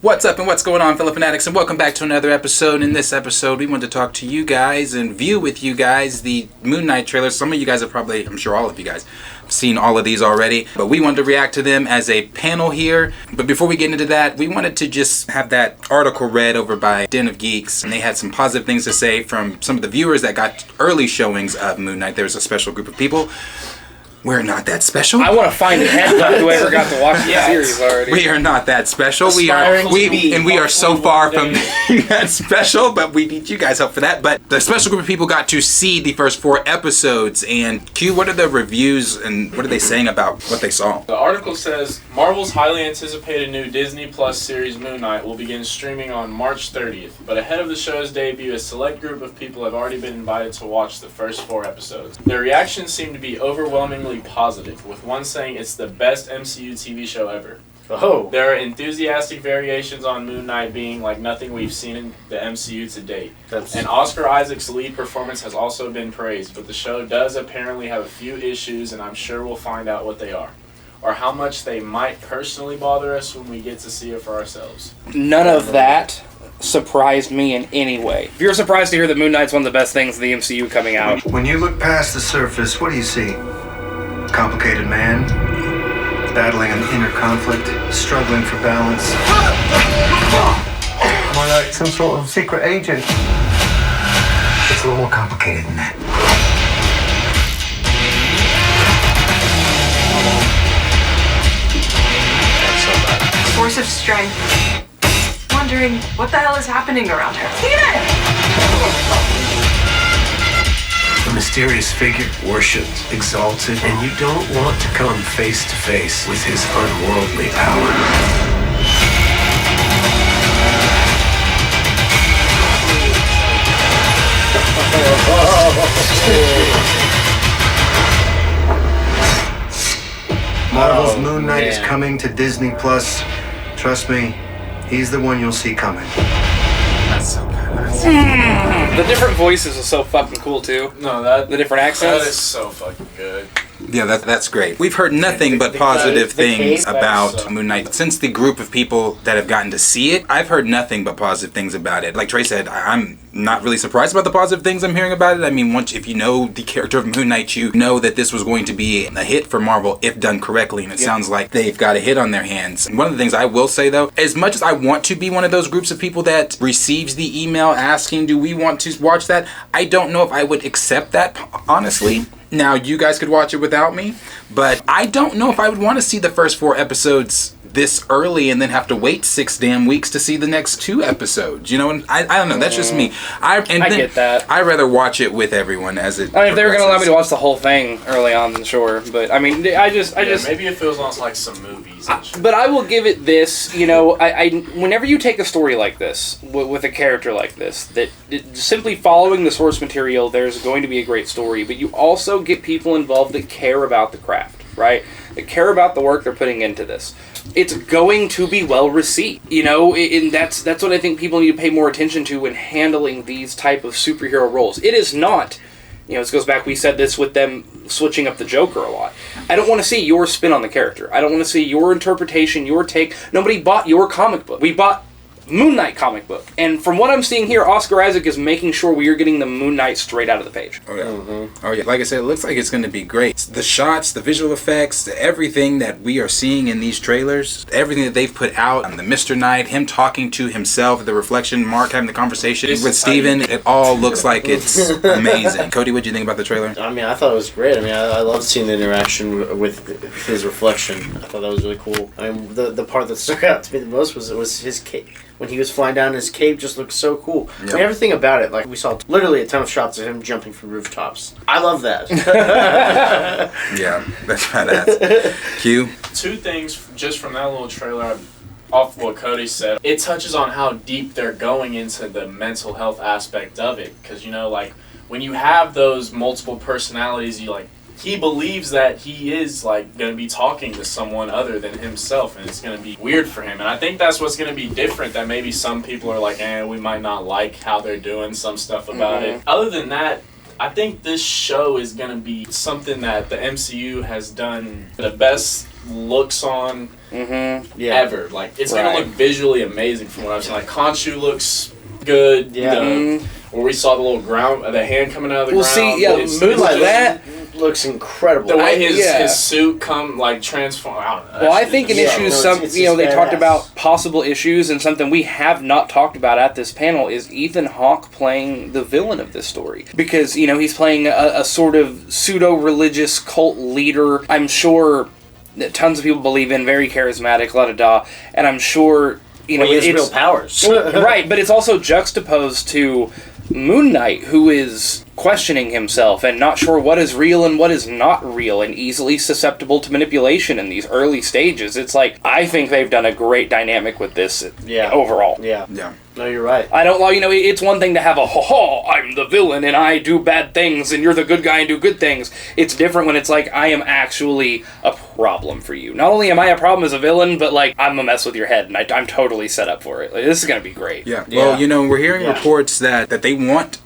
What's up and what's going on, Fellow Fanatixs, and welcome back to another episode. In this episode, we want to talk to you guys and view with you guys the Moon Knight trailers. Some of you guys have probably, I'm sure all of you guys, have seen all of these already, but we wanted to react to them as a panel here. But before we get into that, we wanted to just have that article read over by Den of Geeks, and they had some positive things to say from some of the viewers that got early showings of Moon Knight. There was a special group of people. We're not that special. I want to find a headbutt whoever got to watch the series already. We are not that special. We are so far from being that special, but we need you guys' help for that. But the special group of people got to see the first 4 episodes. And Q, what are the reviews and what are they saying about what they saw? The article says, Marvel's highly anticipated new Disney Plus series Moon Knight will begin streaming on March 30th. But ahead of the show's debut, a select group of people have already been invited to watch the first 4 episodes. Their reactions seem to be overwhelmingly positive, with one saying it's the best MCU TV show ever. Oh. There are enthusiastic variations on Moon Knight being like nothing we've seen in the MCU to date. And Oscar Isaac's lead performance has also been praised, but the show does apparently have a few issues, and I'm sure we'll find out what they are. Or how much they might personally bother us when we get to see it for ourselves. None of that surprised me in any way. If you're surprised to hear that Moon Knight's one of the best things in the MCU coming out. When you look past the surface, what do you see? Complicated man, battling an inner conflict, struggling for balance. Am I like some sort of secret agent? It's a little more complicated than that. Force of strength. Wondering what the hell is happening around her. Steven! A mysterious figure, worshipped, exalted, and you don't want to come face to face with his unworldly power. Marvel's Moon Knight is coming to Disney Plus. Trust me, he's the one you'll see coming. That's so bad. The different voices are so fucking cool too. No, the different accents. That is so fucking good. Yeah, that's great. We've heard nothing but positive things about Moon Knight. Since the group of people that have gotten to see it, I've heard nothing but positive things about it. Like Trey said, I'm not really surprised about the positive things I'm hearing about it. I mean, if you know the character of Moon Knight, you know that this was going to be a hit for Marvel if done correctly, and it sounds like they've got a hit on their hands. And one of the things I will say, though, as much as I want to be one of those groups of people that receives the email asking, do we want to watch that, I don't know if I would accept that, honestly. Now, you guys could watch it without me, but I don't know if I would want to see the first 4 episodes this early and then have to wait 6 damn weeks to see the next 2 episodes. You know, and I don't know. That's just me. I get that. I'd rather watch it with everyone as it. I mean, if they were going to allow me to watch the whole thing early on, then sure. But I mean, I just maybe it feels like some movies. But I will give it this. You know, I whenever you take a story like this with a character like this, that simply following the source material, there's going to be a great story. But you also get people involved that care about the craft, right? That care about the work they're putting into this. It's going to be well received, you know, and that's what I think people need to pay more attention to when handling these type of superhero roles. It is not, you know, this goes back, we said this with them switching up the Joker a lot. I don't want to see your spin on the character. I don't want to see your interpretation, your take. Nobody bought your comic book. We bought Moon Knight comic book. And from what I'm seeing here, Oscar Isaac is making sure we are getting the Moon Knight straight out of the page. Oh, yeah. Mm-hmm. Oh, yeah. Like I said, it looks like it's going to be great. The shots, the visual effects, everything that we are seeing in these trailers, everything that they've put out, the Mr. Knight, him talking to himself, the reflection, Mark having the conversation with Steven, it all looks like it's amazing. Cody, what do you think about the trailer? I mean, I thought it was great. I mean, I loved seeing the interaction with his reflection. I thought that was really cool. I mean, the part that stuck out to me the most was his cape. When he was flying down, his cape just looked so cool. Yep. I mean, everything about it, like we saw literally a ton of shots of him jumping from rooftops. I love that. Yeah, that's badass. Q? 2 things just from that little trailer, off what Cody said. It touches on how deep they're going into the mental health aspect of it. Because, you know, like, when you have those multiple personalities, you, like, he believes that he is like going to be talking to someone other than himself, and it's going to be weird for him. And I think that's what's going to be different, that maybe some people are like, we might not like how they're doing some stuff about it. Other than that, I think this show is going to be something that the MCU has done the best looks on ever. Like, it's gonna look visually amazing from what I've seen. Like, Khonshu looks good. Where we saw the little the hand coming out of the ground. See, Moonlight, that looks incredible. The way his suit transform. I don't know. Well, I think an issue, they talked about possible issues, and something we have not talked about at this panel is Ethan Hawke playing the villain of this story. Because, he's playing a sort of pseudo-religious cult leader. I'm sure that tons of people believe in, very charismatic, la-da-da, and I'm sure, he has real powers. Right, but it's also juxtaposed to Moon Knight, who is questioning himself and not sure what is real and what is not real, and easily susceptible to manipulation in these early stages. It's like, I think they've done a great dynamic with this overall. Yeah. No, you're right. I don't, it's one thing to have I'm the villain and I do bad things and you're the good guy and do good things. It's different when it's like, I am actually a problem for you. Not only am I a problem as a villain, but I'm a mess with your head and I'm totally set up for it. Like, this is going to be great. Yeah. Well, we're hearing reports that they want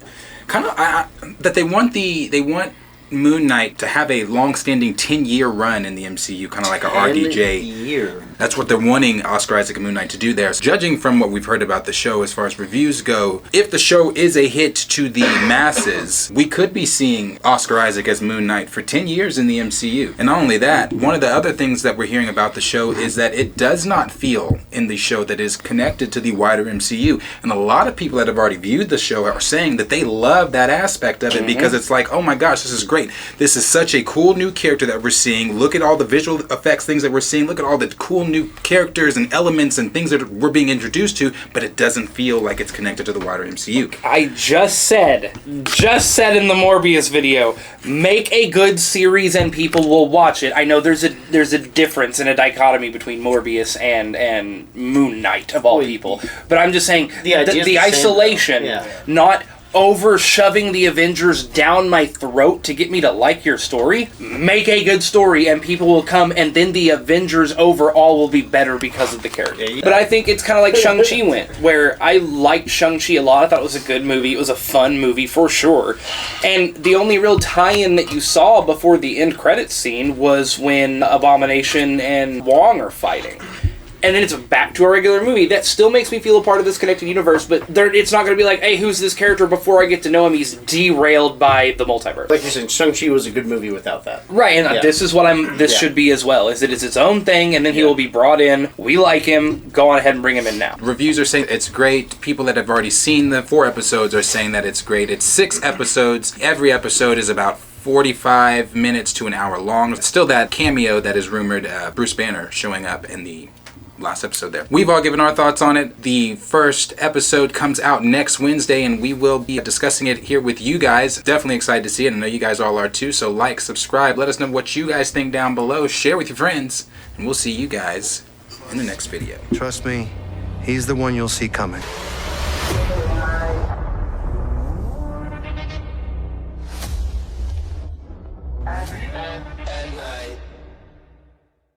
they want Moon Knight to have a long-standing 10-year run in the MCU, kind of like a RDJ. That's what they're wanting Oscar Isaac and Moon Knight to do there. So judging from what we've heard about the show as far as reviews go, if the show is a hit to the masses, we could be seeing Oscar Isaac as Moon Knight for 10 years in the MCU. And not only that, one of the other things that we're hearing about the show is that it does not feel in the show that is connected to the wider MCU. And a lot of people that have already viewed the show are saying that they love that aspect of it because it's like, oh my gosh, this is great. This is such a cool new character that we're seeing. Look at all the visual effects, things that we're seeing. Look at all the cool new characters and elements and things that we're being introduced to, but it doesn't feel like it's connected to the wider MCU. I just said in the Morbius video, make a good series and people will watch it. I know there's a difference and a dichotomy between Morbius and Moon Knight of all people, but I'm just saying the isolation, not over shoving the Avengers down my throat to get me to like your story. Make a good story and people will come, and then the Avengers overall will be better because of the character. But I think it's kind of like Shang-Chi went, where I liked Shang-Chi a lot. I thought it was a good movie. It was a fun movie for sure. And the only real tie-in that you saw before the end credits scene was when Abomination and Wong are fighting. And then it's back to a regular movie. That still makes me feel a part of this connected universe, but it's not going to be like, hey, who's this character? Before I get to know him, he's derailed by the multiverse. Like you said, Shang-Chi was a good movie without that. Right, and this is what should be as well, is that it's its own thing, and then he will be brought in. We like him. Go on ahead and bring him in now. Reviews are saying it's great. People that have already seen the 4 episodes are saying that it's great. It's 6 episodes. Every episode is about 45 minutes to an hour long. Still that cameo that is rumored, Bruce Banner showing up in the last episode there. We've all given our thoughts on it. The first episode comes out next Wednesday, and we will be discussing it here with you guys. Definitely excited to see it. I know you guys all are too, so like, subscribe, let us know what you guys think down below, share with your friends, and we'll see you guys in the next video. Trust me, he's the one you'll see coming.